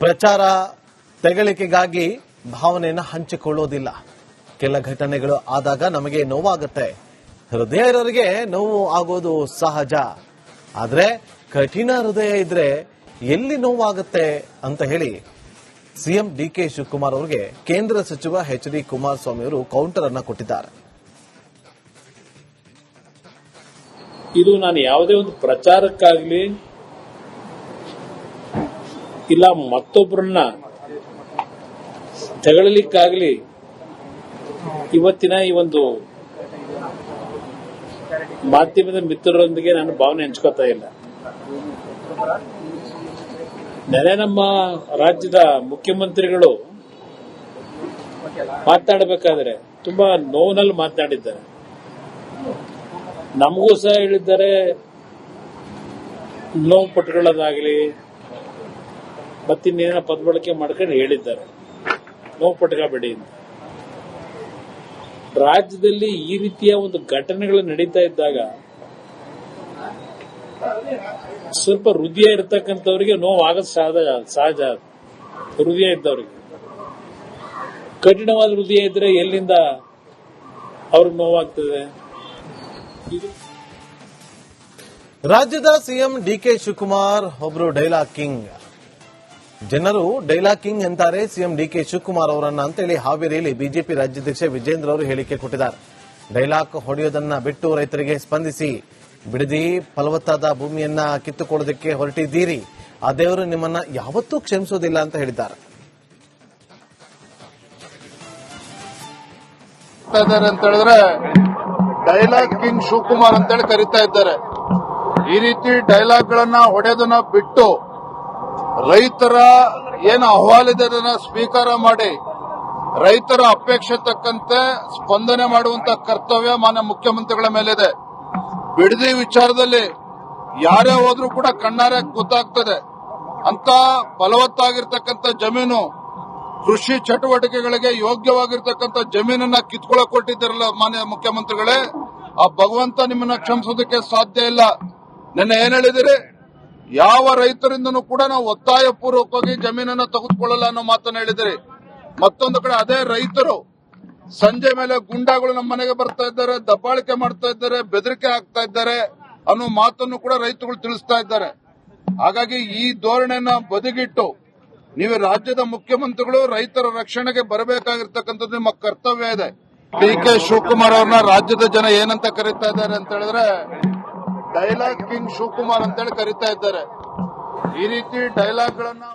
ಪ್ರಚಾರ ತೆಗಳಿಕೆಗಾಗಿ ಭಾವನೆಯನ್ನು ಹಂಚಿಕೊಳ್ಳೋದಿಲ್ಲ. ಕೆಲ ಘಟನೆಗಳು ಆದಾಗ ನಮಗೆ ನೋವಾಗುತ್ತೆ. ಹೃದಯ ಇರೋರಿಗೆ ನೋವು ಆಗೋದು ಸಹಜ. ಆದ್ರೆ ಕಠಿಣ ಹೃದಯ ಇದ್ರೆ ಎಲ್ಲಿ ನೋವಾಗುತ್ತೆ ಅಂತ ಹೇಳಿ ಸಿಎಂ ಡಿಕೆ ಶಿವಕುಮಾರ್ ಅವರಿಗೆ ಕೇಂದ್ರ ಸಚಿವ ಎಚ್.ಡಿ. ಕುಮಾರಸ್ವಾಮಿ ಅವರು ಕೌಂಟರ್ ಅನ್ನ ಕೊಟ್ಟಿದ್ದಾರೆ. ಇದು ನಾನು ಯಾವುದೇ ಒಂದು ಪ್ರಚಾರಕ್ಕಾಗ್ಲಿ ಇಲ್ಲ ಮತ್ತೊಬ್ಬರನ್ನ ತೆಗಳಲಿಕ್ಕಾಗ್ಲಿ ಇವತ್ತಿನ ಈ ಒಂದು ಮಾಧ್ಯಮದ ಮಿತ್ರರೊಂದಿಗೆ ನಾನು ಭಾವನೆ ಹಂಚ್ಕೋತಾ ಇಲ್ಲ. ನೆನೆ ನಮ್ಮ ರಾಜ್ಯದ ಮುಖ್ಯಮಂತ್ರಿಗಳು ಮಾತನಾಡಬೇಕಾದ್ರೆ ತುಂಬಾ ನೋವಿನಲ್ಲಿ ಮಾತನಾಡಿದ್ದಾರೆ. ನಮಗೂ ಸಹ ಹೇಳಿದ್ದಾರೆ, ನೋವು ಪಟ್ಕೊಳ್ಳೋದಾಗಲಿ ಮತ್ತಿನ್ನೇನೋ ಪದಬಳಕೆ ಮಾಡ್ಕೊಂಡು ಹೇಳಿದ್ದಾರೆ, ನೋವು ಪಟ್ಕೋಬೇಡಿ ಅಂತ. ರಾಜ್ಯದಲ್ಲಿ ಈ ರೀತಿಯ ಒಂದು ಘಟನೆಗಳು ನಡೀತಾ ಇದ್ದಾಗ ಸ್ವಲ್ಪ ಹೃದಯ ಇರತಕ್ಕಂಥವ್ರಿಗೆ ನೋವು ಆಗೋದು ಸಹಜ. ಹೃದಯ ಇದ್ದವ್ರಿಗೆ ಕಠಿಣವಾದ ಹೃದಯ ಇದ್ರೆ ಎಲ್ಲಿಂದ ಅವ್ರಿಗೆ ನೋವಾಗ್ತದೆ. ರಾಜ್ಯದ ಸಿಎಂ ಡಿಕೆ ಶಿವಕುಮಾರ್ ಒಬ್ರು ಡೈಲಾಗ್ ಕಿಂಗ್. ಜನರು ಡೈಲಾಗ್ ಕಿಂಗ್ ಅಂತಾರೆ ಸಿಎಂ ಡಿಕೆ ಶಿವಕುಮಾರ್ ಅವರನ್ನ ಅಂತೇಳಿ ಹಾವೇರಿಯಲ್ಲಿ ಬಿಜೆಪಿ ರಾಜ್ಯಾಧ್ಯಕ್ಷ ವಿಜೇಂದ್ರ ಅವರು ಹೇಳಿಕೆ ಕೊಟ್ಟಿದ್ದಾರೆ. ಡೈಲಾಗ್ ಹೊಡೆಯೋದನ್ನ ಬಿಟ್ಟು ರೈತರಿಗೆ ಸ್ಪಂದಿಸಿ, ಬಿಡದಿ ಫಲವತ್ತಾದ ಭೂಮಿಯನ್ನ ಕಿತ್ತುಕೊಳ್ಳೋದಕ್ಕೆ ಹೊರಟಿದ್ದೀರಿ, ಆ ದೇವರು ನಿಮ್ಮನ್ನ ಯಾವತ್ತೂ ಕ್ಷಮಿಸೋದಿಲ್ಲ ಅಂತ ಹೇಳಿದ್ದಾರೆ. ಅಂತ ಹೇಳಿದ್ರೆ ಡೈಲಾಗ್ ಕಿಂಗ್ ಶಿವಕುಮಾರ್ ಅಂತೇಳಿ ಕರೀತಾ ಇದ್ದಾರೆ. ಈ ರೀತಿ ಡೈಲಾಗ್ ಗಳನ್ನ ಹೊಡೆಯೋದನ್ನ ಬಿಟ್ಟು ರೈತರ ಏನು ಅಹವಾಲಿದೆ ಅದನ್ನ ಸ್ವೀಕಾರ ಮಾಡಿ ರೈತರ ಅಪೇಕ್ಷೆ ತಕ್ಕಂತೆ ಸ್ಪಂದನೆ ಮಾಡುವಂತ ಕರ್ತವ್ಯ ಮಾನ್ಯ ಮುಖ್ಯಮಂತ್ರಿಗಳ ಮೇಲಿದೆ. ಬಿಡದಿ ವಿಚಾರದಲ್ಲಿ ಯಾರೇ ಹೋದ್ರೂ ಕೂಡ ಕಣ್ಣಾರೆ ಗೊತ್ತಾಗ್ತದೆ. ಅಂತ ಫಲವತ್ತಾಗಿರ್ತಕ್ಕಂಥ ಜಮೀನು, ಕೃಷಿ ಚಟುವಟಿಕೆಗಳಿಗೆ ಯೋಗ್ಯವಾಗಿರ್ತಕ್ಕಂಥ ಜಮೀನನ್ನ ಕಿತ್ಕೊಳ್ಳಕ್ ಕೊಟ್ಟಿದ್ದಾರಲ್ಲ ಮಾನ್ಯ ಮುಖ್ಯಮಂತ್ರಿಗಳೇ, ಆ ಭಗವಂತ ನಿಮ್ಮನ್ನ ಕ್ಷಮಿಸೋದಕ್ಕೆ ಸಾಧ್ಯ ಇಲ್ಲ. ನಿನ್ನೆ ಏನ್ ಹೇಳಿದಿರಿ, ಯಾವ ರೈತರಿಂದನೂ ಕೂಡ ನಾವು ಒತ್ತಾಯ ಪೂರ್ವಕವಾಗಿ ಜಮೀನನ್ನ ತೆಗೆದುಕೊಳ್ಳಲ್ಲ ಅನ್ನೋ ಮಾತನ್ನ ಹೇಳಿದಿರಿ. ಮತ್ತೊಂದು ಕಡೆ ಅದೇ ರೈತರು ಸಂಜೆ ಮೇಲೆ ಗುಂಡಾಗಳು ನಮ್ಮ ಮನೆಗೆ ಬರ್ತಾ ಇದ್ದಾರೆ, ದಬ್ಬಾಳಿಕೆ ಮಾಡ್ತಾ ಇದ್ದಾರೆ, ಬೆದರಿಕೆ ಹಾಕ್ತಾ ಇದ್ದಾರೆ ಅನ್ನೋ ಮಾತನ್ನು ಕೂಡ ರೈತಗಳು ತಿಳಿಸ್ತಾ ಇದ್ದಾರೆ. ಹಾಗಾಗಿ ಈ ಧೋರಣೆಯನ್ನ ಬದಿಗಿಟ್ಟು ನೀವು ರಾಜ್ಯದ ಮುಖ್ಯಮಂತ್ರಿಗಳು ರೈತರ ರಕ್ಷಣೆಗೆ ಬರಬೇಕಾಗಿರ್ತಕ್ಕಂಥದ್ದು ನಿಮ್ಮ ಕರ್ತವ್ಯ ಇದೆ. ಡಿಕೆ ಶಿವಕುಮಾರ್ ಅವ್ರನ್ನ ರಾಜ್ಯದ ಜನ ಏನಂತ ಕರೀತಾ ಇದ್ದಾರೆ ಅಂತ ಹೇಳಿದ್ರೆ ಡೈಲಾಗ್ ಕಿಂಗ್ ಶಿವಕುಮಾರ್ ಅಂತೇಳಿ ಕರೀತಾ ಇದ್ದಾರೆ. ಈ ರೀತಿ ಡೈಲಾಗ್ ಗಳನ್ನ